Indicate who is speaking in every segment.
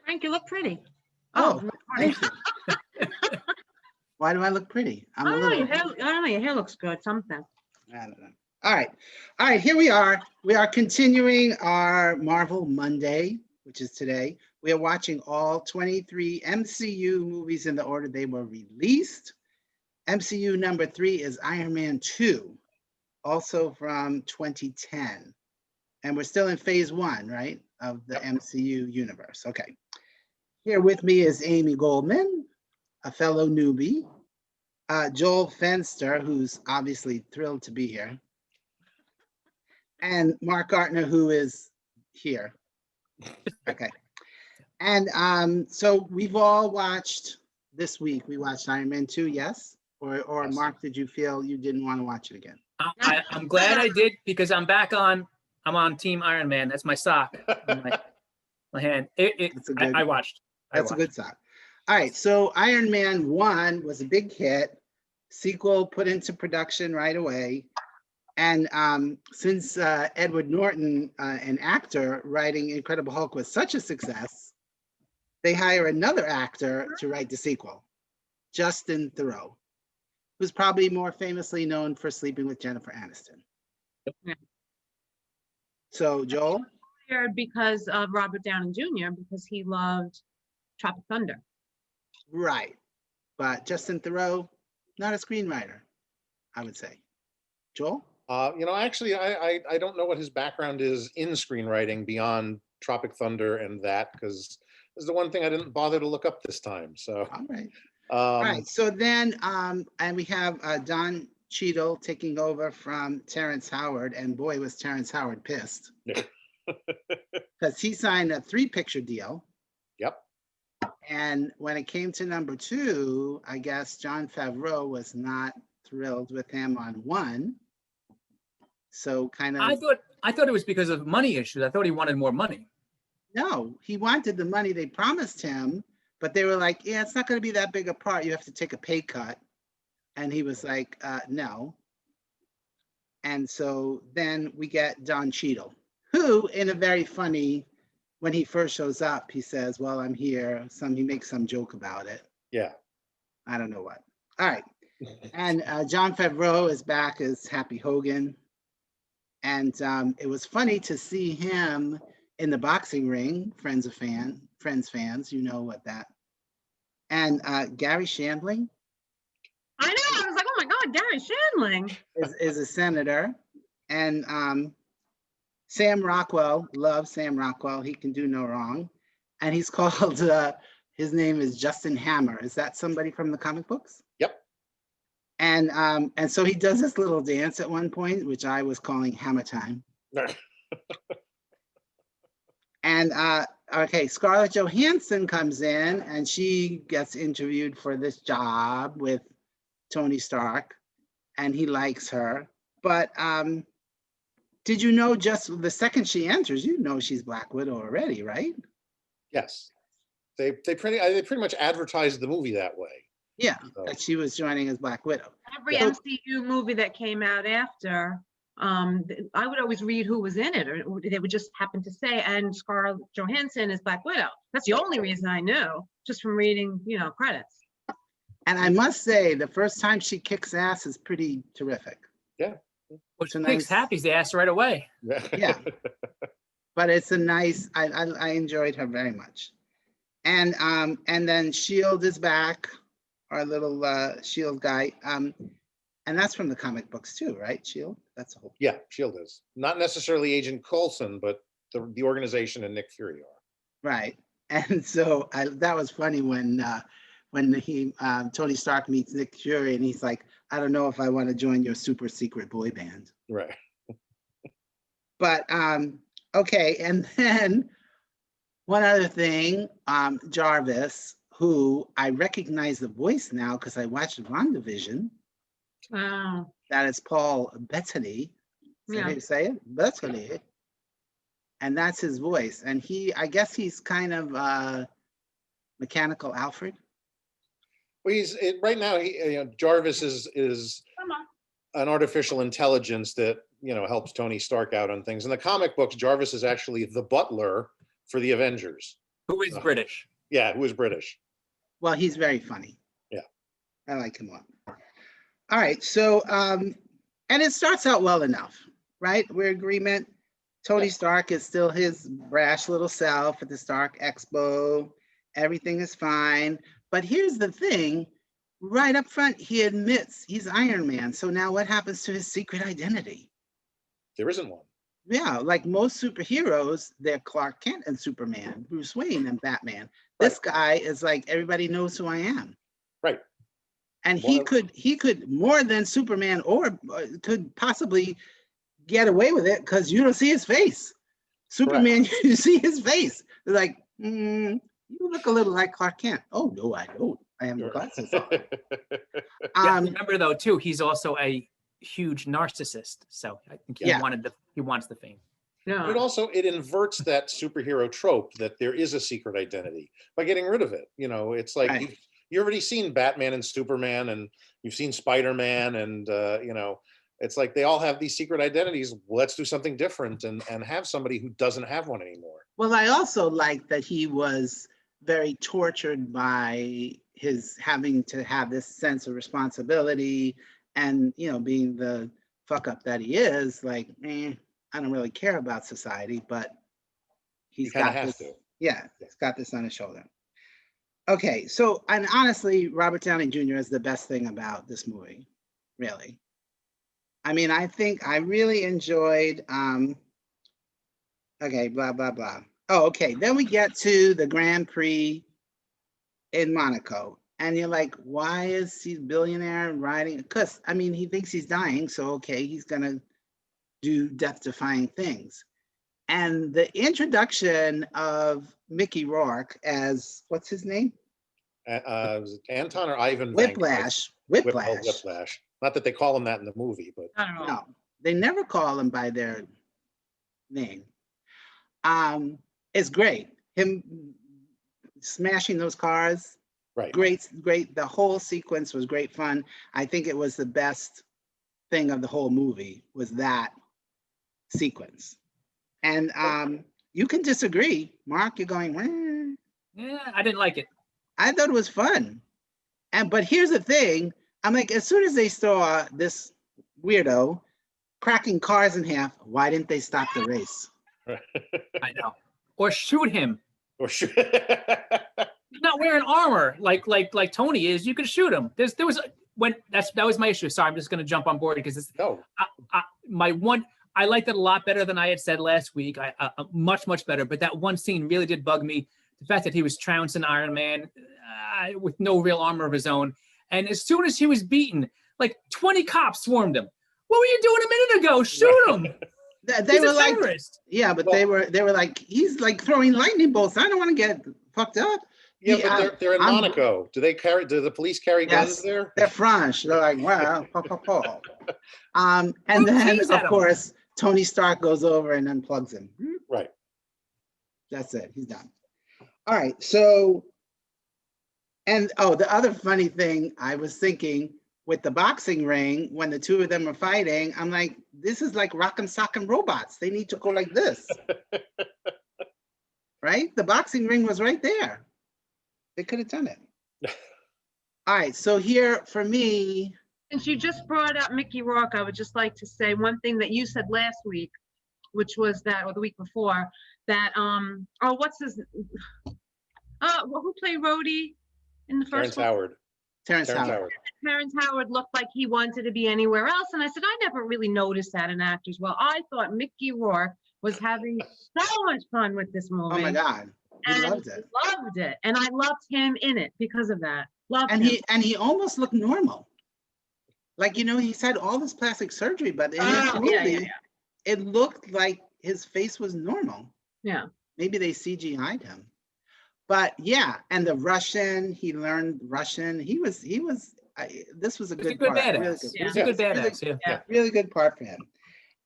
Speaker 1: Frank, you look pretty.
Speaker 2: Oh,
Speaker 1: Oh,
Speaker 2: thank you. Why do I look pretty?
Speaker 1: I don't know, your hair looks good, something.
Speaker 2: I don't know. All right, here we are. We are continuing our Marvel Monday, which is today. We are watching all 23 MCU movies in the order they were released. MCU number 3 is Iron Man 2, also from 2010. And we're still in phase 1, right, of the MCU universe. Okay. Here with me is Amy Goldman, a fellow newbie. Joel Fenster, who's obviously thrilled to be here. And Mark Gartner, who is here. Okay. And so we've all watched this week. We watched Iron Man 2, yes? Or yes. Mark, did you feel you didn't want to watch it again?
Speaker 3: I'm glad I did, because I'm on Team Iron Man. That's my sock on my hand. I watched.
Speaker 2: That's a good sock. All right, so Iron Man 1 was a big hit. Sequel put into production right away. And since Edward Norton, an actor, writing Incredible Hulk was such a success, they hire another actor to write the sequel, Justin Theroux, who's probably more famously known for Sleeping with Jennifer Aniston.
Speaker 1: Yeah.
Speaker 2: So, Joel?
Speaker 1: Because of Robert Downey Jr., because he loved Tropic Thunder.
Speaker 2: Right. But Justin Theroux, not a screenwriter, I would say. Joel?
Speaker 4: Actually, I don't know what his background is in screenwriting beyond Tropic Thunder and that, because this is the one thing I didn't bother to look up this time. So,
Speaker 2: all right. All right. So then, and we have Don Cheadle taking over from Terrence Howard, and boy, was Terrence Howard pissed. Because he signed a 3-picture deal.
Speaker 4: Yep.
Speaker 2: And when it came to number 2, I guess Jon Favreau was not thrilled with him on 1. So kind of.
Speaker 3: I thought it was because of money issues. I thought he wanted more money.
Speaker 2: No, he wanted the money they promised him, but they were like, yeah, it's not going to be that big a part. You have to take a pay cut. And he was like, no. And so then we get Don Cheadle, who in a very funny, when he first shows up, he says, well, I'm here. He makes some joke about it.
Speaker 4: Yeah.
Speaker 2: I don't know what. All right. And Jon Favreau is back as Happy Hogan. And it was funny to see him in the boxing ring, Friends fans, you know what that. And Gary Shandling.
Speaker 1: I know, I was like, oh my God, Gary Shandling.
Speaker 2: Is a senator. And Sam Rockwell, love Sam Rockwell, he can do no wrong. And he's called, his name is Justin Hammer. Is that somebody from the comic books?
Speaker 4: Yep.
Speaker 2: And so he does this little dance at one point, which I was calling Hammer Time. And okay, Scarlett Johansson comes in and she gets interviewed for this job with Tony Stark, and he likes her. But did you know just the second she enters, you know she's Black Widow already, right?
Speaker 4: Yes. They pretty much advertised the movie that way.
Speaker 2: Yeah, so. That she was joining as Black Widow.
Speaker 1: Every MCU movie that came out after, I would always read who was in it, or they would just happen to say, and Scarlett Johansson is Black Widow. That's the only reason I knew, just from reading, credits. And
Speaker 2: I must say, the first time she kicks ass is pretty terrific.
Speaker 4: Yeah.
Speaker 3: Which makes Happy's ass right away.
Speaker 2: Yeah. But it's a nice, I enjoyed her very much. And then S.H.I.E.L.D. is back, our little S.H.I.E.L.D. guy. And that's from the comic books too, right? S.H.I.E.L.D.? That's a whole.
Speaker 4: Yeah, S.H.I.E.L.D. is. Not necessarily Agent Coulson, but the organization and Nick Fury are.
Speaker 2: Right. And so that was funny when Tony Stark meets Nick Fury and he's like, I don't know if I want to join your super secret boy band.
Speaker 4: Right.
Speaker 2: But okay, and then one other thing, Jarvis, who I recognize the voice now because I watched WandaVision.
Speaker 1: Wow.
Speaker 2: That is Paul Bettany. Is that how you say it? Bettany. And that's his voice. And I guess he's kind of Mechanical Alfred.
Speaker 4: Well, right now. Jarvis is an artificial intelligence that helps Tony Stark out on things. In the comic books, Jarvis is actually the butler for the Avengers.
Speaker 3: Who is British?
Speaker 4: Yeah, who is British.
Speaker 2: Well, he's very funny.
Speaker 4: Yeah.
Speaker 2: I like him a lot. All right, so and it starts out well enough, right? We're in agreement. Tony
Speaker 4: Yeah.
Speaker 2: Stark is still his brash little self at the Stark Expo. Everything is fine. But here's the thing, right up front, he admits he's Iron Man. So now what happens to his secret identity?
Speaker 4: There isn't one.
Speaker 2: Yeah, like most superheroes, they're Clark Kent and Superman, Bruce Wayne and Batman. This guy is like, everybody knows who I am.
Speaker 4: Right.
Speaker 2: And he could more than Superman, or could possibly get away with it because you don't see his face. Superman, you see his face. They're like, you look a little like Clark Kent. Oh no, I don't. I have no glasses on.
Speaker 3: Yeah, remember though, too, he's also a huge narcissist. So I think he wants the fame.
Speaker 1: Yeah.
Speaker 4: But it inverts that superhero trope that there is a secret identity by getting rid of it. You know, it's like you've already seen Batman and Superman, and you've seen Spider-Man, and you know, it's like they all have these secret identities. Let's do something different and have somebody who doesn't have one anymore.
Speaker 2: Well, I also like that he was very tortured by his having to have this sense of responsibility, and you know, being the fuck up that he is, like, I don't really care about society, but he's got this. Yeah, he's got this on his shoulder. Okay, so, and honestly, Robert Downey Jr. is the best thing about this movie, really. I mean, I think I really enjoyed, okay, blah, blah, blah. Oh, okay, then we get to the Grand Prix in Monaco. And you're like, why is he a billionaire riding? Because, I mean, he thinks he's dying, so okay, he's gonna do death-defying things. And the introduction of Mickey Rourke as, what's his name?
Speaker 4: Anton or Ivan?
Speaker 2: Whiplash.
Speaker 4: Whiplash. Not that they call him that in the movie, but
Speaker 1: I don't know.
Speaker 2: No, they never call him by their name. It's great. Him smashing those cars.
Speaker 4: right.
Speaker 2: Great. The whole sequence was great fun. I think it was the best thing of the whole movie, was that sequence. And you can disagree, Mark. You're going,
Speaker 3: Yeah, I didn't like it.
Speaker 2: I thought it was fun. But here's the thing. I'm like, as soon as they saw this weirdo cracking cars in half, why didn't they stop the race?
Speaker 3: I know. Or shoot him.
Speaker 4: Or shoot.
Speaker 3: He's not wearing armor like Tony is. You could shoot him. That was my issue. Sorry, I'm just going to jump on board because it's I liked it a lot better than I had said last week. Much better. But that one scene really did bug me. The fact that he was trouncing Iron Man with no real armor of his own, and as soon as he was beaten, like 20 cops swarmed him. What were you doing a minute ago? Shoot him!
Speaker 2: They were like,
Speaker 3: terrorist.
Speaker 2: Yeah, but they were like, he's like throwing lightning bolts. I don't want to get fucked up.
Speaker 4: Yeah, but they're in Monaco. Do the police carry guns there?
Speaker 2: They're French. They're like, wow, and then of course Tony Stark goes over and unplugs him.
Speaker 4: Right.
Speaker 2: That's it. He's done. All right. So, and the other funny thing I was thinking with the boxing ring, when the two of them are fighting, I'm like, this is like rock and sock and robots. They need to go like this. Right? The boxing ring was right there. They could have done it. All right. So here for me.
Speaker 1: Since you just brought up Mickey Rourke, I would just like to say one thing that you said last week, which was that, or the week before, that what's his who played Rhodey in the first one?
Speaker 2: Terrence Howard.
Speaker 1: Terrence Howard looked like he wanted to be anywhere else, and I said I never really noticed that in actors. Well, I thought Mickey Rourke was having so much fun with this movie.
Speaker 2: Oh my God, he loved it,
Speaker 1: and I loved him in it because of that.
Speaker 2: He almost looked normal. Like, you know, he's had all this plastic surgery, but in this movie, it looked like his face was normal.
Speaker 1: Yeah.
Speaker 2: Maybe they CGI'd him. But yeah, and the Russian, he learned Russian. This was a good part.
Speaker 3: Badass. He was a good badass. Yeah.
Speaker 2: Really good part for him.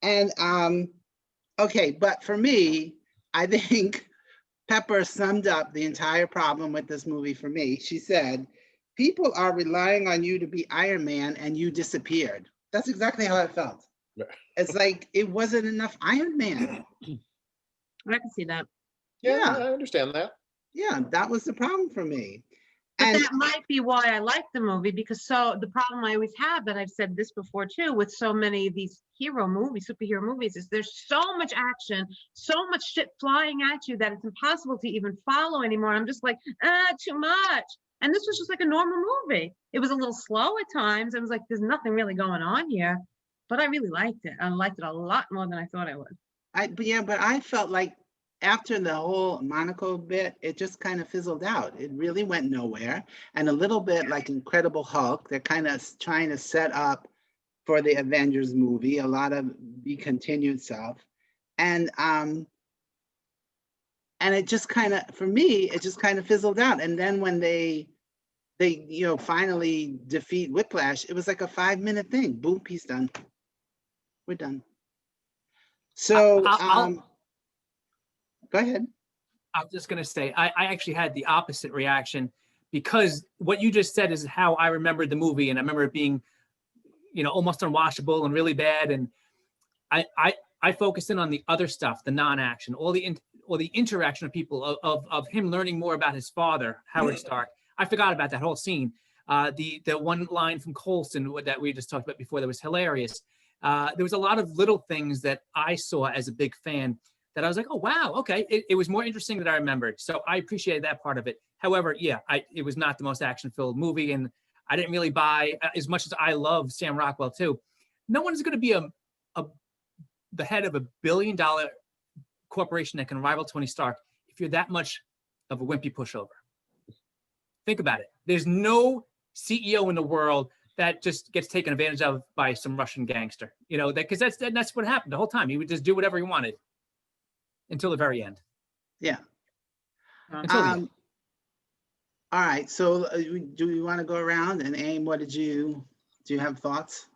Speaker 2: And okay, but for me, I think Pepper summed up the entire problem with this movie for me. She said, people are relying on you to be Iron Man and you disappeared. That's exactly how I felt. It's like, it wasn't enough Iron Man.
Speaker 1: I can see that.
Speaker 4: Yeah, I understand that.
Speaker 2: Yeah, that was the problem for me.
Speaker 1: But
Speaker 2: And
Speaker 1: that might be why I like the movie, because so the problem I always have, and I've said this before too, with so many of these hero movies, superhero movies, is there's so much action, so much shit flying at you that it's impossible to even follow anymore. I'm just like, too much. And this was just like a normal movie. It was a little slow at times. I was like, there's nothing really going on here, but I really liked it. I liked it a lot more than I thought I would.
Speaker 2: but I felt like after the whole Monaco bit, it just kind of fizzled out. It really went nowhere. And a little bit like Incredible Hulk, they're kind of trying to set up for the Avengers movie, a lot of be continued stuff. And it just kind of, for me, it just kind of fizzled out. And then when they finally defeat Whiplash, it was like a 5-minute thing. Boom, piece done. We're done. So go ahead.
Speaker 3: I'm just going to say, I actually had the opposite reaction, because what you just said is how I remembered the movie. And I remember it being, almost unwatchable and really bad. And I focused in on the other stuff, the non-action, all the interaction of people, of him learning more about his father, Howard Stark. I forgot about that whole scene. The one line from Coulson that we just talked about before that was hilarious. There was a lot of little things that I saw as a big fan that I was like, oh, wow, okay. It was more interesting than I remembered. So I appreciated that part of it. However, yeah, it was not the most action-filled movie. And I didn't really buy, as much as I love Sam Rockwell too, no one's going to be the head of $1 billion corporation that can rival Tony Stark if you're that much of a wimpy pushover. Think about it. There's no CEO in the world that just gets taken advantage of by some Russian gangster, because that's what happened the whole time. He would just do whatever he wanted until the very end.
Speaker 2: Yeah.
Speaker 3: Until the end.
Speaker 2: All right. So do we want to go around and Aim? Do you have thoughts?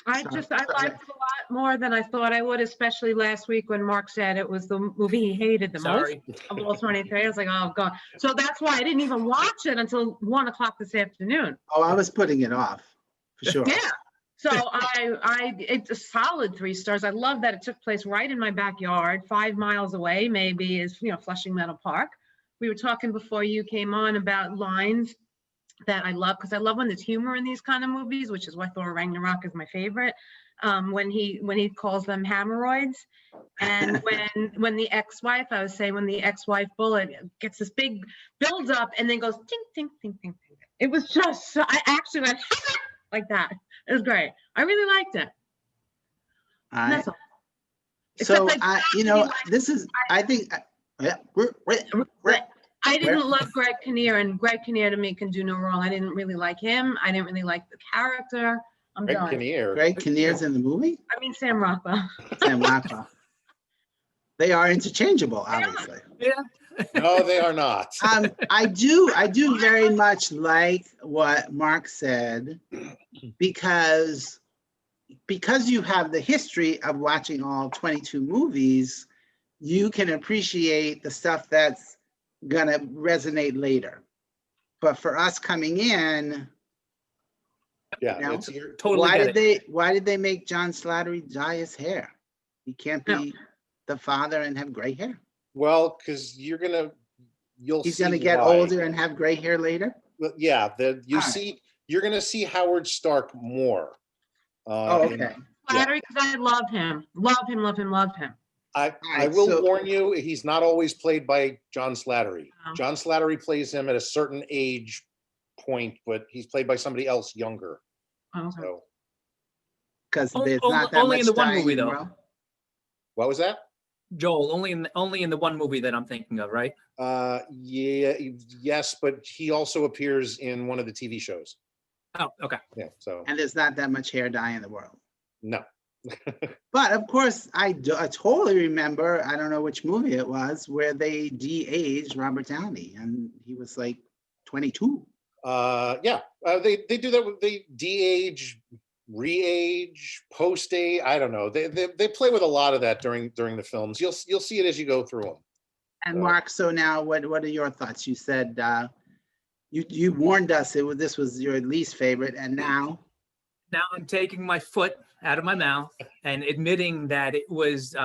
Speaker 1: I liked it a lot more than I thought I would, especially last week when Mark said it was the movie he hated the most of all 23. I was like, oh God. So that's why I didn't even watch it until 1 o'clock this afternoon.
Speaker 2: Oh, I was putting it off for sure.
Speaker 1: Yeah. So it's a solid 3 stars. I love that it took place right in my backyard, 5 miles away, maybe is, Flushing Meadow Park. We were talking before you came on about lines that I love, because I love when there's humor in these kind of movies, which is why Thor Ragnarok is my favorite. When he calls them hemorrhoids, and when the ex-wife, I was saying, when the ex-wife bullet gets this big build up and then goes ting ting ting ting ting. It was just so, I actually went like that. It was great. I really liked it.
Speaker 2: That's all. So this is, I think.
Speaker 1: I didn't love Greg Kinnear, and Greg Kinnear to me can do no wrong. I didn't really like him. I didn't really like the character.
Speaker 4: Greg
Speaker 2: Kinnear's in the movie?
Speaker 1: I mean, Sam Rockwell.
Speaker 2: Sam Rockwell. They are interchangeable, obviously.
Speaker 3: Yeah.
Speaker 4: No, they are not.
Speaker 2: I do very much like what Mark said, because you have the history of watching all 22 movies, you can appreciate the stuff that's gonna resonate later. But for us coming in,
Speaker 3: totally
Speaker 2: why did they make John Slattery dye his hair? He can't be the father and have gray hair.
Speaker 4: Well, because he's
Speaker 2: gonna get older and have gray hair later.
Speaker 4: Well, yeah, you're gonna see Howard Stark more.
Speaker 2: Okay.
Speaker 1: Slattery, because I love him.
Speaker 4: I will warn you, he's not always played by John Slattery.
Speaker 1: No.
Speaker 4: John Slattery plays him at a certain age point, but he's played by somebody else younger.
Speaker 1: Okay.
Speaker 4: So,
Speaker 2: because there's not that
Speaker 3: only
Speaker 2: much
Speaker 3: in the one
Speaker 2: dying
Speaker 3: movie,
Speaker 2: in the
Speaker 3: though.
Speaker 2: world.
Speaker 4: what was that?
Speaker 3: Joel, only in the one movie that I'm thinking of, right?
Speaker 4: Yes, but he also appears in one of the TV shows.
Speaker 3: Oh, okay.
Speaker 4: Yeah, so.
Speaker 2: And there's not that much hair dye in the world.
Speaker 4: No.
Speaker 2: But of course, I totally remember, I don't know which movie it was, where they de-aged Robert Downey, and he was like 22.
Speaker 4: Yeah, they do that. They de-age, re-age, post-age. I don't know. They play with a lot of that during the films. You'll see it as you go through them.
Speaker 2: And Mark, so now what are your thoughts? You said you warned us this was your least favorite, and now
Speaker 3: I'm taking my foot out of my mouth and admitting that it was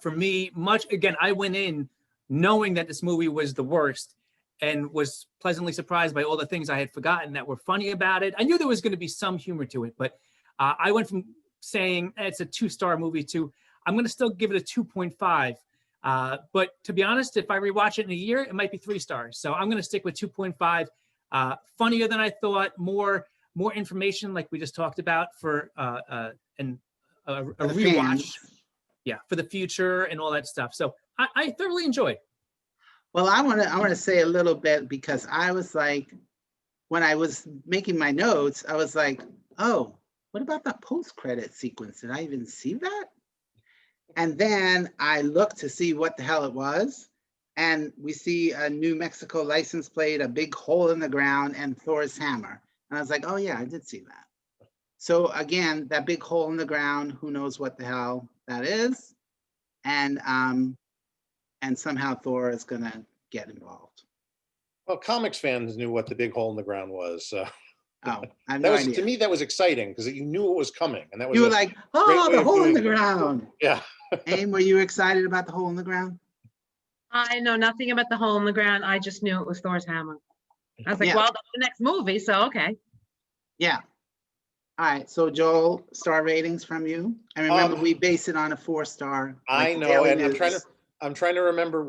Speaker 3: for me much. Again, I went in knowing that this movie was the worst, and was pleasantly surprised by all the things I had forgotten that were funny about it. I knew there was going to be some humor to it, but I went from saying it's a 2-star movie to I'm going to still give it a 2.5. But to be honest, if I rewatch it in a year, it might be 3 stars. So I'm going to stick with 2.5. Funnier than I thought, more information like we just talked about for a rewatch.
Speaker 2: Fans.
Speaker 3: Yeah, for the future and all that stuff. So I thoroughly enjoyed.
Speaker 2: Well, I want to say a little bit, because I was like, when I was making my notes, I was like, oh, what about the post-credit sequence? Did I even see that? And then I looked to see what the hell it was. And we see a New Mexico license plate, a big hole in the ground, and Thor's hammer. And I was like, oh yeah, I did see that. So again, that big hole in the ground, who knows what the hell that is. And somehow Thor is gonna get involved.
Speaker 4: Well, comics fans knew what the big hole in the ground was. So.
Speaker 2: Oh, I have
Speaker 4: That
Speaker 2: no
Speaker 4: was,
Speaker 2: idea.
Speaker 4: to me, that was exciting because you knew it was coming, and that was
Speaker 2: You were like, oh,
Speaker 4: way
Speaker 2: the
Speaker 4: of
Speaker 2: hole in the
Speaker 4: doing it.
Speaker 2: ground.
Speaker 4: Yeah.
Speaker 2: Aim, were you excited about the hole in the ground?
Speaker 1: I know nothing about the hole in the ground. I just knew it was Thor's hammer. I was like,
Speaker 2: Yeah.
Speaker 1: well, that's the next movie, so okay.
Speaker 2: Yeah. All right. So Joel, star ratings from you. And remember, we base it on a 4-star.
Speaker 4: I
Speaker 2: like
Speaker 4: know,
Speaker 2: Daily
Speaker 4: and
Speaker 2: News.
Speaker 4: I'm trying to remember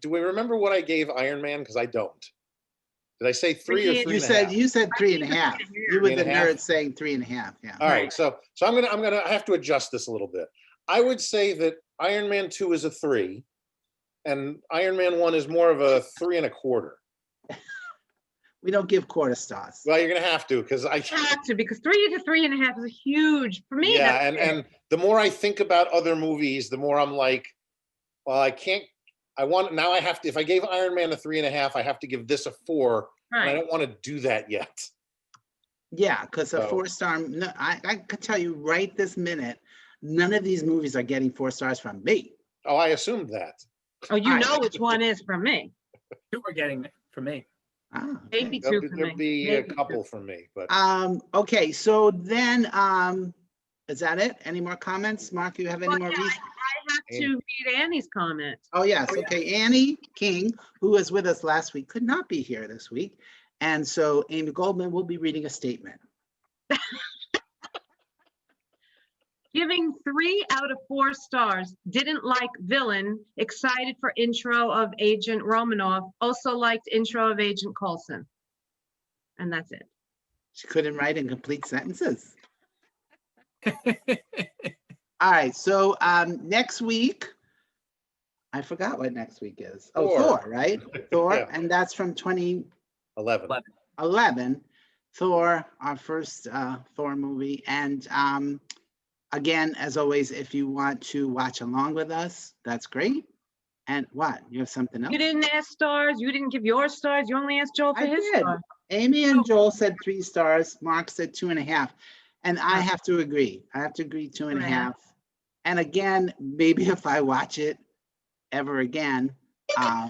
Speaker 4: do we remember what I gave Iron Man? Because I don't. Did I say 3 or 3
Speaker 2: You
Speaker 4: and a half?
Speaker 2: you said 3.5. You were the
Speaker 4: 3.5.
Speaker 2: nerd saying 3.5. Yeah.
Speaker 4: All right, so I have to adjust this a little bit. I would say that Iron Man 2 is a 3, and Iron Man 1 is more of a 3.25.
Speaker 2: We don't give quarter stars.
Speaker 4: Well, you're gonna have to, because I
Speaker 1: Have to, because 3 to 3.5 is a huge for me.
Speaker 4: yeah,
Speaker 1: that's it.
Speaker 4: and the more I think about other movies, the more I'm like, well, I can't. I have to. If I gave Iron Man a 3.5, I have to give this a 4, and I
Speaker 1: Right.
Speaker 4: don't want to do that yet.
Speaker 2: Yeah, because a
Speaker 4: So-
Speaker 2: 4-star, no, I could tell you right this minute, none of these movies are getting 4 stars from me.
Speaker 4: Oh, I assumed that.
Speaker 1: Oh, you
Speaker 2: Alright.
Speaker 1: know which one is for me.
Speaker 3: 2 are getting it for me.
Speaker 2: Ah,
Speaker 1: Maybe
Speaker 2: okay.
Speaker 1: 2 for
Speaker 4: There'd
Speaker 1: me.
Speaker 4: be a
Speaker 1: Maybe 2.
Speaker 4: couple from me, but
Speaker 2: Okay, so then, is that it? Any more comments? Mark, you have any
Speaker 1: Well,
Speaker 2: more
Speaker 1: yeah,
Speaker 2: reasons?
Speaker 1: I have to read Annie's comment.
Speaker 2: Oh, yes.
Speaker 3: Oh, yeah.
Speaker 2: Okay. Annie King, who was with us last week, could not be here this week. And so Amy Goldman will be reading a statement.
Speaker 1: Giving 3 out of 4 stars. Didn't like villain. Excited for intro of Agent Romanov. Also liked intro of Agent Coulson. And that's it.
Speaker 2: She couldn't write in complete sentences. All right. So next week, I forgot what next week is. Oh,
Speaker 4: Thor.
Speaker 2: Thor, right? Thor.
Speaker 4: Yeah.
Speaker 2: And that's from 2011.
Speaker 4: 11.
Speaker 2: Thor, our first Thor movie. And again, as always, if you want to watch along with us, that's great. And what? You have something else?
Speaker 1: You didn't ask stars. You didn't give your stars. You only asked Joel for
Speaker 2: I
Speaker 1: his
Speaker 2: did.
Speaker 1: star.
Speaker 2: Amy and Joel said 3 stars. Mark said 2.5. And I have to agree. I have to agree 2.5. And again, maybe if I watch it ever again, I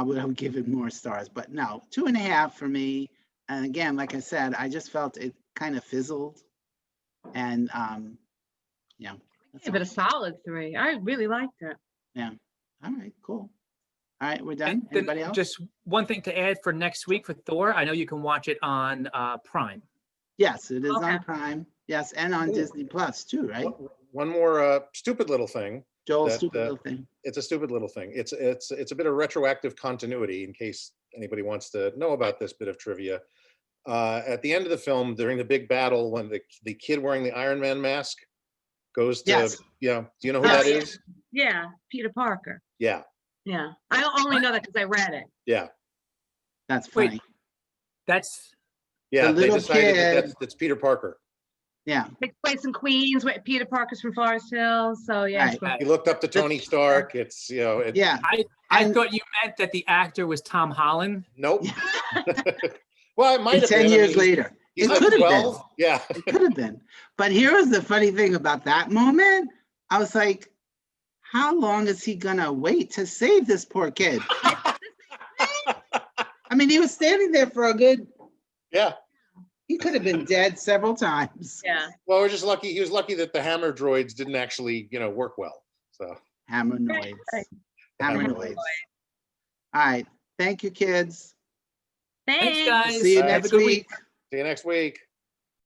Speaker 2: will give it more stars. But no, 2.5 for me. And again, like I said, I just felt it kind of fizzled. And yeah.
Speaker 1: Give it a solid 3. I really liked it.
Speaker 2: Yeah. All right, cool. All right, we're done.
Speaker 3: And then
Speaker 2: Anybody else?
Speaker 3: just one thing to add for next week for Thor. I know you can watch it on Prime.
Speaker 2: Yes, it is on
Speaker 1: Okay.
Speaker 2: Prime. Yes, and on
Speaker 4: Ooh.
Speaker 2: Disney Plus too, right?
Speaker 4: One more stupid little thing.
Speaker 2: Joel's
Speaker 4: that,
Speaker 2: stupid little thing.
Speaker 4: It's a stupid little thing. It's a bit of retroactive continuity in case anybody wants to know about this bit of trivia. At the end of the film, during the big battle, when the kid wearing the Iron Man mask goes to,
Speaker 2: Yes.
Speaker 4: do you know who
Speaker 1: Oh,
Speaker 4: that
Speaker 1: yeah.
Speaker 4: is?
Speaker 1: Yeah, Peter Parker.
Speaker 4: Yeah,
Speaker 1: Yeah. I only know that because I read it.
Speaker 4: yeah,
Speaker 2: That's
Speaker 3: Wait.
Speaker 2: funny.
Speaker 3: That's
Speaker 4: yeah. They
Speaker 2: little
Speaker 4: decided that
Speaker 2: kid.
Speaker 4: that's Peter Parker.
Speaker 2: Yeah.
Speaker 1: Takes place in Queens where Peter Parker's from Forest Hills. So yeah.
Speaker 2: Right.
Speaker 1: so-
Speaker 4: He looked up to Tony Stark. It's
Speaker 2: Yeah.
Speaker 3: I
Speaker 2: And-
Speaker 3: thought you meant that the actor was Tom Holland.
Speaker 4: Nope. Well, it might
Speaker 2: And
Speaker 4: have
Speaker 2: 10
Speaker 4: been. I
Speaker 2: years
Speaker 4: mean,
Speaker 2: later.
Speaker 4: He's
Speaker 2: It
Speaker 4: like
Speaker 2: could have been.
Speaker 4: 12. Yeah.
Speaker 2: It could have been. But here was the funny thing about that moment. I was like, how long is he gonna wait to save this poor kid? I mean, he was standing there for a good,
Speaker 4: Yeah.
Speaker 2: he could have been dead several times.
Speaker 1: Yeah.
Speaker 4: Well, we're just lucky. He was lucky that the hammer droids didn't actually, work well. So
Speaker 2: Hammer noise.
Speaker 1: Right.
Speaker 2: Hammer
Speaker 4: Hammer
Speaker 2: noise. All right. Thank you, kids.
Speaker 3: Thanks,
Speaker 1: Thanks.
Speaker 3: guys.
Speaker 2: See you
Speaker 4: Have a
Speaker 2: next
Speaker 3: good
Speaker 2: week.
Speaker 4: See you next week.